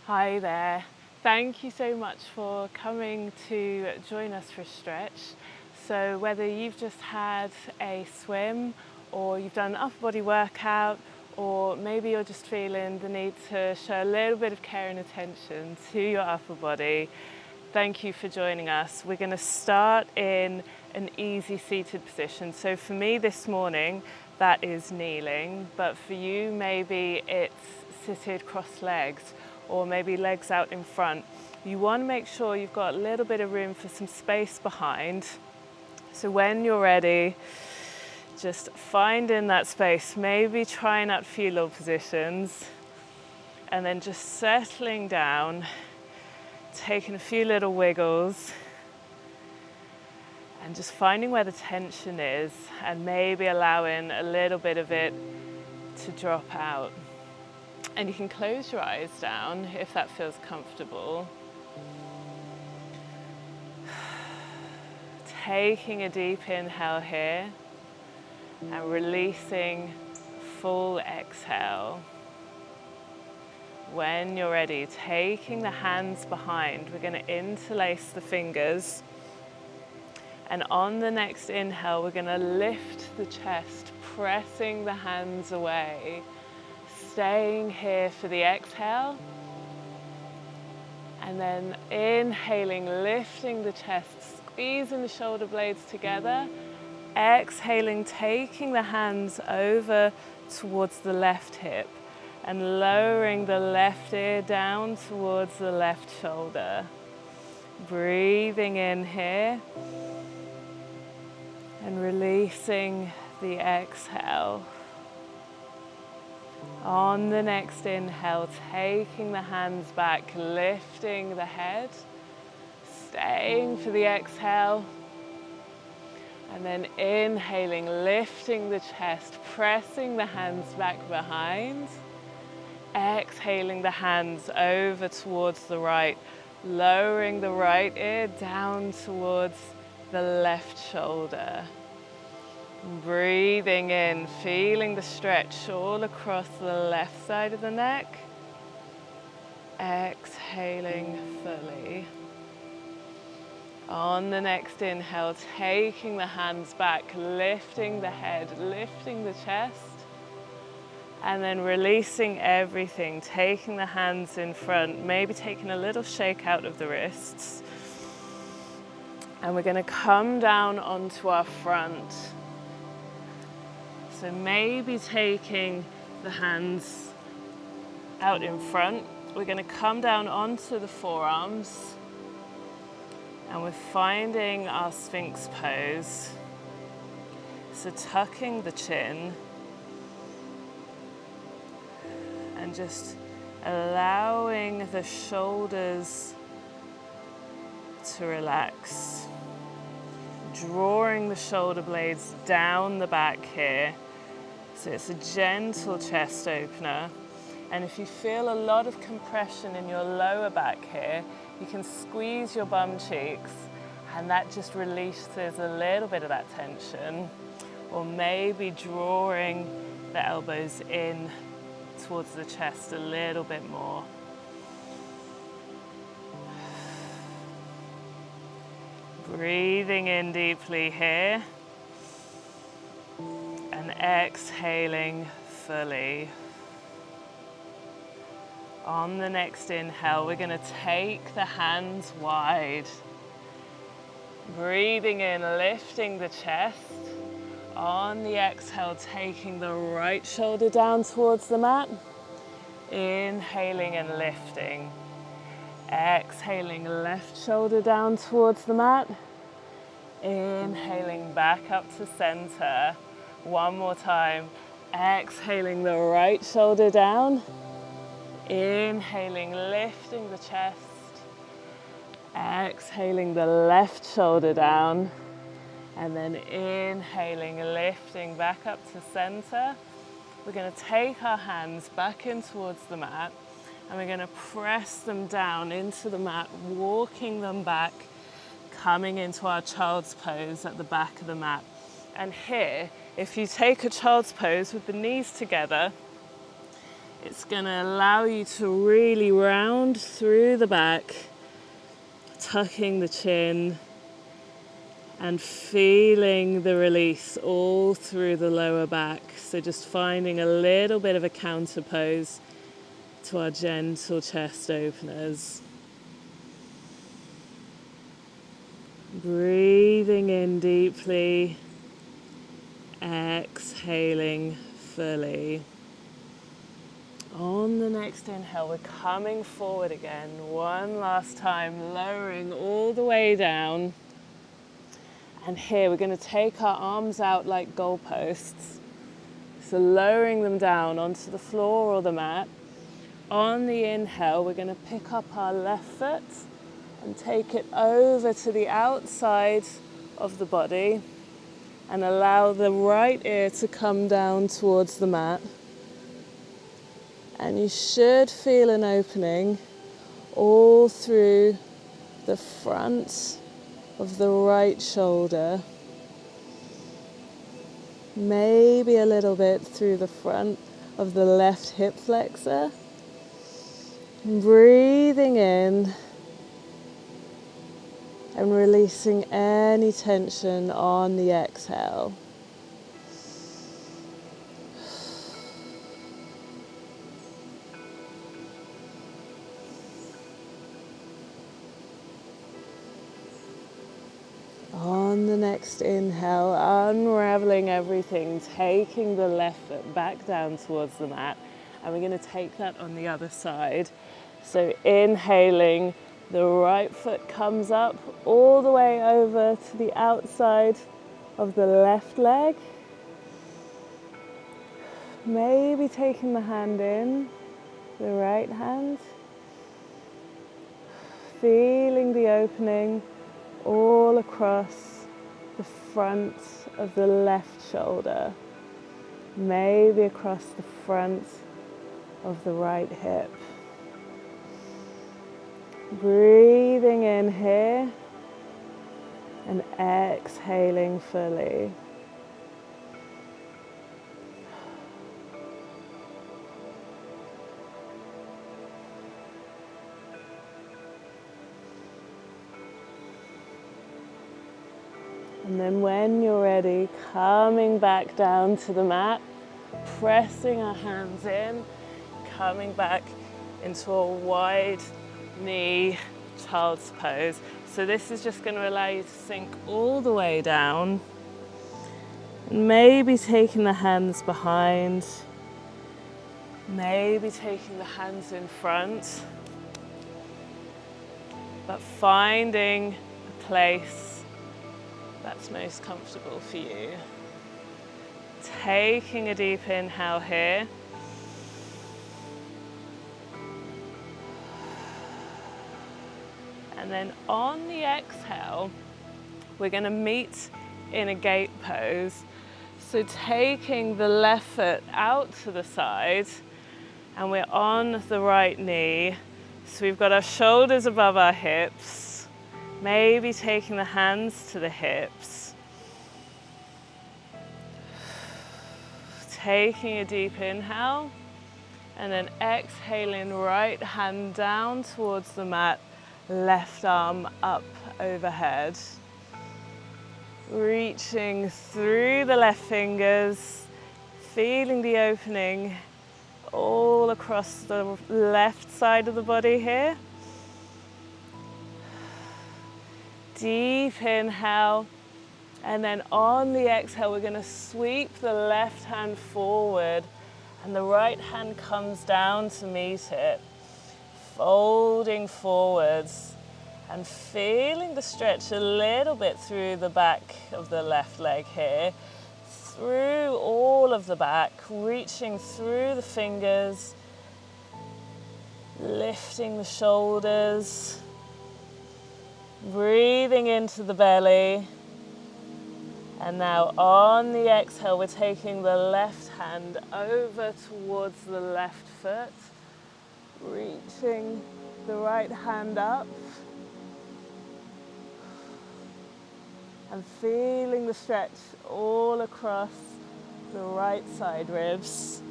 Hi there. Thank you so much for coming to join us for a stretch. So whether you've just had a swim or you've done an upper body workout, or maybe you're just feeling the need to show a little bit of care and attention to your upper body, thank you for joining us. We're going to start in an easy seated position. So for me this morning, that is kneeling, but for you maybe it's seated crossed legs, or maybe legs out in front. You want to make sure you've got a little bit of room for some space behind. So when you're ready, just finding that space, maybe trying out few little positions, and then just settling down, taking a few little wiggles, and just finding where the tension is, and maybe allowing a little bit of it to drop out. And you can close your eyes down if that feels comfortable. Taking a deep inhale here and releasing full exhale. When you're ready, taking the hands behind, we're going to interlace the fingers. And on the next inhale, we're going to lift the chest, pressing the hands away. Staying here for the exhale, and then inhaling, lifting the chest, squeezing the shoulder blades together. Exhaling, taking the hands over towards the left hip and lowering the left ear down towards the left shoulder. Breathing in here and releasing the exhale. On the next inhale, taking the hands back, lifting the head, staying for the exhale, and then inhaling, lifting the chest, pressing the hands back behind, exhaling the hands over towards the right, lowering the right ear down towards the left shoulder. Breathing in, feeling the stretch all across the left side of the neck. Exhaling fully. On the next inhale, taking the hands back, lifting the head, lifting the chest, and then releasing everything, taking the hands in front, maybe taking a little shake out of the wrists. And we're going to come down onto our front. So maybe taking the hands out in front, we're going to come down onto the forearms, and we're finding our Sphinx pose. So tucking the chin and just allowing the shoulders to relax. Drawing the shoulder blades down the back here. So it's a gentle chest opener. And if you feel a lot of compression in your lower back here, you can squeeze your bum cheeks, and that just releases a little bit of that tension. Or maybe drawing the elbows in towards the chest a little bit more. Breathing in deeply here and exhaling fully. On the next inhale, we're going to take the hands wide. Breathing in, lifting the chest. On the exhale, taking the right shoulder down towards the mat. Inhaling and lifting. Exhaling, left shoulder down towards the mat. Inhaling back up to center. One more time. Exhaling the right shoulder down. Inhaling, lifting the chest. Exhaling the left shoulder down. And then inhaling, lifting back up to center. We're going to take our hands back in towards the mat, and we're going to press them down into the mat, walking them back, coming into our child's pose at the back of the mat. And here, if you take a child's pose with the knees together, it's going to allow you to really round round through the back, tucking the chin and feeling the release all through the lower back. So just finding a little bit of a counter pose to our gentle chest openers. Breathing in deeply, exhaling fully. On the next inhale, we're coming forward again. One last time, lowering all the way down. And here we're going to take our arms out like goalposts. So lowering them down onto the floor or the mat. On the inhale, we're going to pick up our left foot and take it over to the outside of the body and allow the right ear to come down towards the mat. And you should feel an opening all through the front of the right shoulder, maybe a little bit through the front of the left hip flexor. Breathing in and releasing any tension on the exhale. On the next inhale, unraveling everything, taking the left foot back down towards the mat, and we're going to take that on the other side. So inhaling, the right foot comes up all the way over to the outside of the left leg. Maybe taking the hand in, the right hand. Feeling the opening all across the front of the left shoulder, maybe across the front of the right hip. Breathing in here and exhaling fully. And then when you're ready, coming back down to the mat, pressing our hands in, coming back into a wide knee child's pose. So this is just going to allow you to sink all the way down. Maybe taking the hands behind, maybe taking the hands in front, but finding a place that's most comfortable for you. Taking a deep inhale here. And then on the exhale, we're going to meet in a gate pose. So taking the left foot out to the side, and we're on the right knee. So we've got our shoulders above our hips. Maybe taking the hands to the hips. Taking a deep inhale, and then exhaling, right hand down towards the mat, left arm up overhead. Reaching through the left fingers, feeling the opening all across the left side of the body here. Deep inhale, and then on the exhale, we're going to sweep the left hand forward and the right hand comes down to meet it. Folding forwards and feeling the stretch a little bit through the back of the left leg here, through all of the back, reaching through the fingers, lifting the shoulders, breathing into the belly. And now on the exhale, we're taking the left hand over towards the left foot, reaching the right hand up and feeling the stretch all across the right side ribs.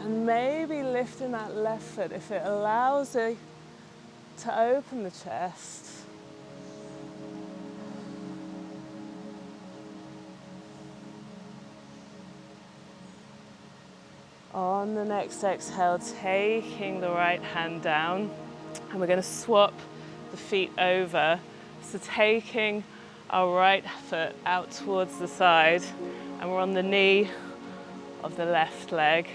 And maybe lifting that left foot if it allows you to open the chest. On the next exhale, taking the right hand down, and we're going to swap the feet over. So taking our right foot out towards the side, and we're on the knee of the left leg.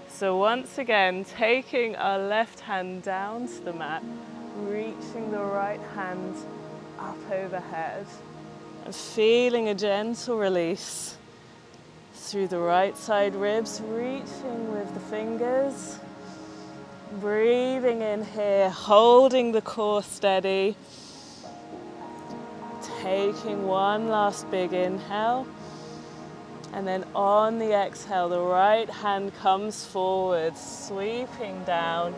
So once again, taking our left hand down to the mat, reaching the right hand up overhead, and feeling a gentle release through the right side ribs, reaching with the fingers, breathing in here, holding the core steady, taking one last big inhale, and then on the exhale, the right hand comes forward, sweeping down,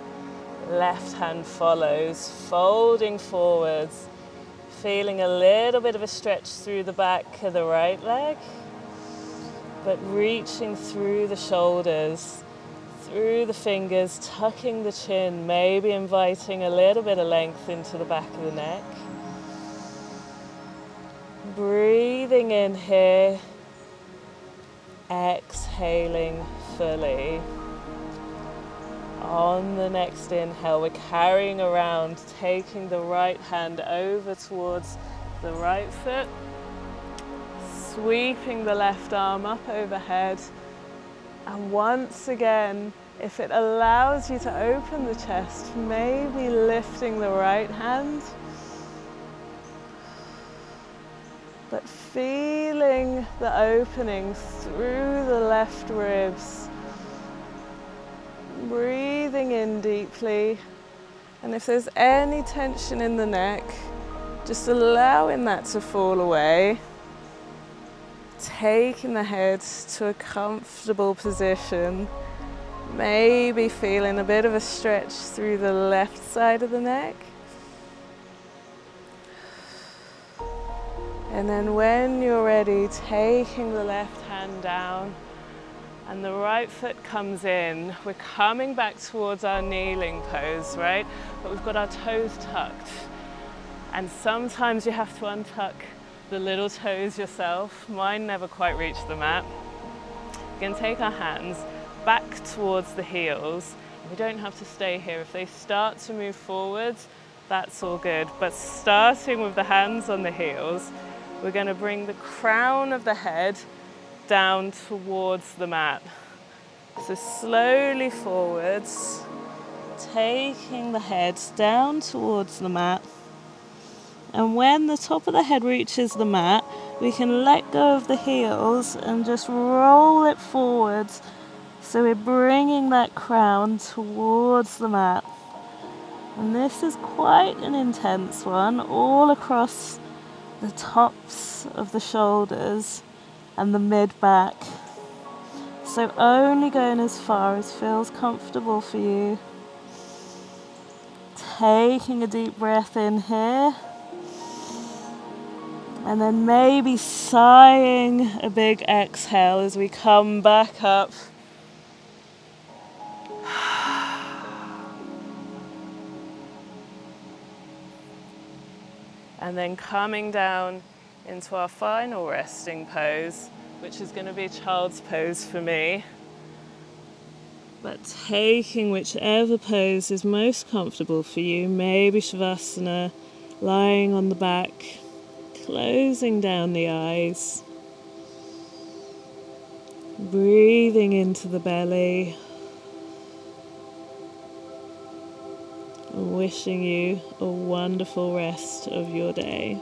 left hand follows, folding forwards, feeling a little bit of a stretch through the back of the right leg, but reaching through the shoulders, through the fingers, tucking the chin, maybe inviting a little bit of length into the back of the neck. Breathing in here, exhaling fully. On the next inhale, we're carrying around, taking the right hand over towards the right foot, sweeping the left arm up overhead, and once again, if it allows you to open the chest, maybe lifting the right hand, but feeling the opening through the left ribs, breathing in deeply, and if there's any tension in the neck, just allowing that to fall away. Taking the head to a comfortable position, maybe feeling a bit of a stretch through the left side of the neck. And then when you're ready, taking the left hand down and the right foot comes in. We're coming back towards our kneeling pose, right? But we've got our toes tucked. And sometimes you have to untuck the little toes yourself. Mine never quite reach the mat. We're going to take our hands back towards the heels. We don't have to stay here. If they start to move forwards, that's all good. But starting with the hands on the heels, we're going to bring the crown of the head down towards the mat. So slowly forwards, taking the head down towards the mat. And when the top of the head reaches the mat, we can let go of the heels and just roll it forwards. So we're bringing that crown towards the mat. And this is quite an intense one, all across the tops of the shoulders and the mid-back. So only going as far as feels comfortable for you. Taking a deep breath in here. And then maybe sighing a big exhale as we come back up. And then coming down into our final resting pose, which is going to be child's pose for me. But taking whichever pose is most comfortable for you, maybe Shavasana, lying on the back, closing down the eyes, breathing into the belly, wishing you a wonderful rest of your day.